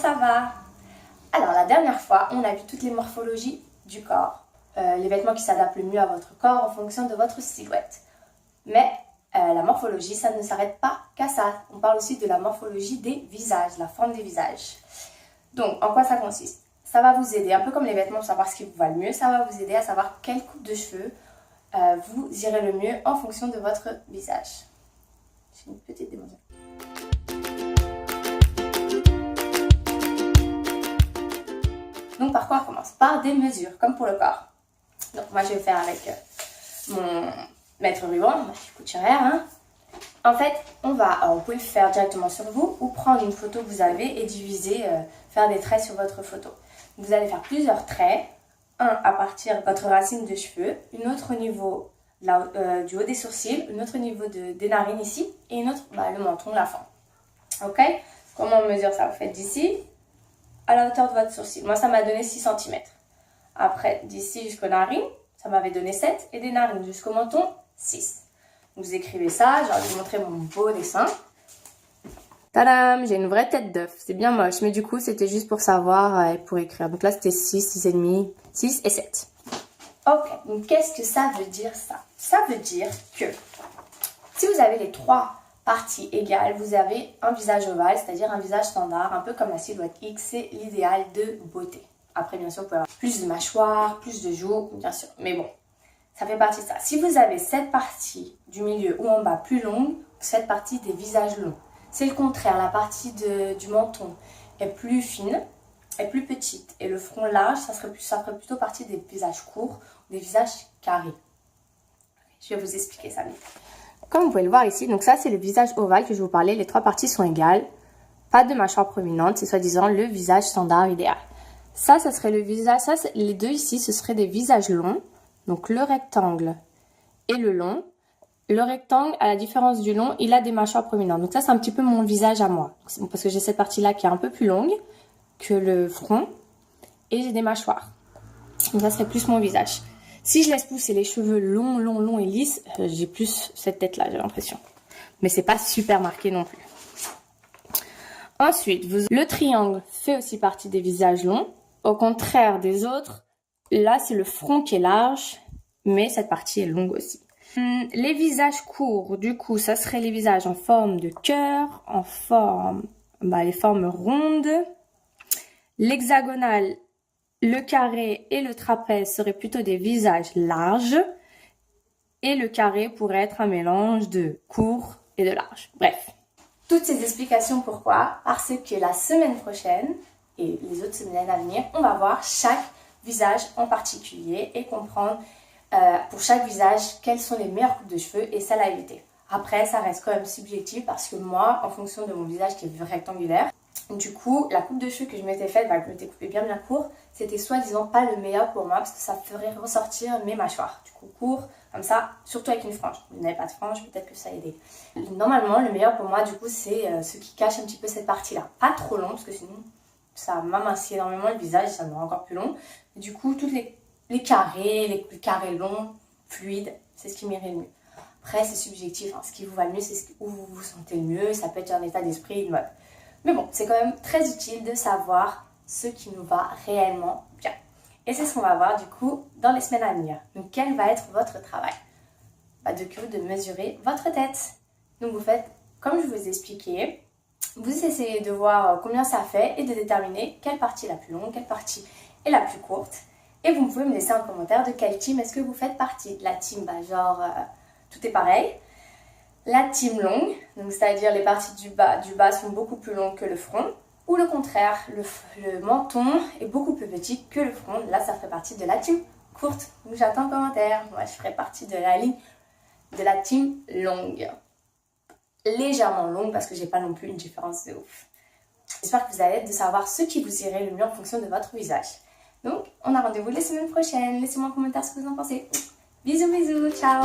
ça va? Alors la dernière fois, on a vu toutes les morphologies du corps, les vêtements qui s'adaptent le mieux à votre corps en fonction de votre silhouette. Mais la morphologie, ça ne s'arrête pas qu'à ça. On parle aussi de la morphologie des visages, la forme des visages. Donc, en quoi ça consiste? Ça va vous aider, un peu comme les vêtements, pour savoir ce qui vous va le mieux, ça va vous aider à savoir quelle coupe de cheveux vous irez le mieux en fonction de votre visage. J'ai une petite démonstration. Donc par quoi on commence? Par des mesures, comme pour le corps. Donc moi je vais faire avec mon maître ruban, ma fille couturière. Hein. En fait, vous pouvez le faire directement sur vous ou prendre une photo que vous avez et diviser, faire des traits sur votre photo. Vous allez faire plusieurs traits, un à partir de votre racine de cheveux, une autre au niveau du haut des sourcils, une autre au niveau des narines ici et une autre le menton, la fente. Ok? Comment on mesure ça? Vous faites d'ici à la hauteur de votre sourcil. Moi, ça m'a donné 6 cm. Après, d'ici jusqu'aux narines, ça m'avait donné 7. Et des narines jusqu'au menton, 6. Vous écrivez ça. Je vais vous montrer mon beau dessin. Tadam! J'ai une vraie tête d'œuf. C'est bien moche. Mais du coup, c'était juste pour savoir et pour écrire. Donc là, c'était 6, 6,5, 6 et 7. Ok. Donc, qu'est-ce que ça veut dire, ça? Ça veut dire que si vous avez les 3 parties égales, vous avez un visage ovale, c'est-à-dire un visage standard, un peu comme la silhouette X, c'est l'idéal de beauté. Après, bien sûr, vous pouvez avoir plus de mâchoires, plus de joues, bien sûr, mais bon, ça fait partie de ça. Si vous avez cette partie du milieu ou en bas plus longue, cette partie des visages longs. C'est le contraire, la partie du menton est plus fine, est plus petite, et le front large, ça ferait plutôt partie des visages courts, des visages carrés. Je vais vous expliquer ça vite. Comme vous pouvez le voir ici, donc ça c'est le visage ovale que je vous parlais, les 3 parties sont égales, pas de mâchoire prominente, c'est soi-disant le visage standard idéal. Ça serait le visage, les deux ici, ce seraient des visages longs, donc le rectangle et le long. Le rectangle, à la différence du long, il a des mâchoires prominentes, donc ça c'est un petit peu mon visage à moi, parce que j'ai cette partie-là qui est un peu plus longue que le front, et j'ai des mâchoires, donc ça serait plus mon visage. Si je laisse pousser les cheveux longs et lisses, j'ai plus cette tête-là, j'ai l'impression. Mais c'est pas super marqué non plus. Ensuite, le triangle fait aussi partie des visages longs. Au contraire des autres, là c'est le front qui est large, mais cette partie est longue aussi. Les visages courts, du coup, ça serait les visages en forme de cœur, en forme, les formes rondes. L'hexagonal, le carré et le trapèze seraient plutôt des visages larges. Et le carré pourrait être un mélange de court et de large. Bref. Toutes ces explications pourquoi? Parce que la semaine prochaine et les autres semaines à venir, on va voir chaque visage en particulier et comprendre pour chaque visage quelles sont les meilleures coupes de cheveux et celles à éviter. Après, ça reste quand même subjectif parce que moi, en fonction de mon visage qui est rectangulaire, du coup, la coupe de cheveux que je m'étais faite, que je m'étais coupée bien court, c'était soi-disant pas le meilleur pour moi parce que ça ferait ressortir mes mâchoires. Du coup, court, comme ça, surtout avec une frange. Vous n'avez pas de frange, peut-être que ça a aidé. Normalement, le meilleur pour moi, du coup, c'est ce qui cache un petit peu cette partie-là. Pas trop long, parce que sinon, ça m'amincit énormément le visage, ça me rend encore plus long. Et du coup, tous les carrés longs, fluides, c'est ce qui m'irait le mieux. Après, c'est subjectif, hein. Ce qui vous va le mieux, c'est où vous vous sentez le mieux, ça peut être un état d'esprit, une mode. Mais bon, c'est quand même très utile de savoir ce qui nous va réellement bien. Et c'est ce qu'on va voir du coup dans les semaines à venir. Donc quel va être votre travail? De mesurer votre tête. Donc vous faites comme je vous ai expliqué. Vous essayez de voir combien ça fait et de déterminer quelle partie est la plus longue, quelle partie est la plus courte. Et vous pouvez me laisser un commentaire de quelle team est-ce que vous faites partie. La team, tout est pareil. La team longue, donc c'est-à-dire les parties du bas sont beaucoup plus longues que le front. Ou le contraire, le menton est beaucoup plus petit que le front. Là, ça ferait partie de la team courte. Donc j'attends un commentaire. Moi, je ferai partie de la ligne de la team longue. Légèrement longue parce que j'ai pas non plus une différence de ouf. J'espère que vous allez être de savoir ce qui vous irait le mieux en fonction de votre visage. Donc, on a rendez-vous la semaine prochaine. Laissez-moi un commentaire ce que vous en pensez. Bisous, ciao!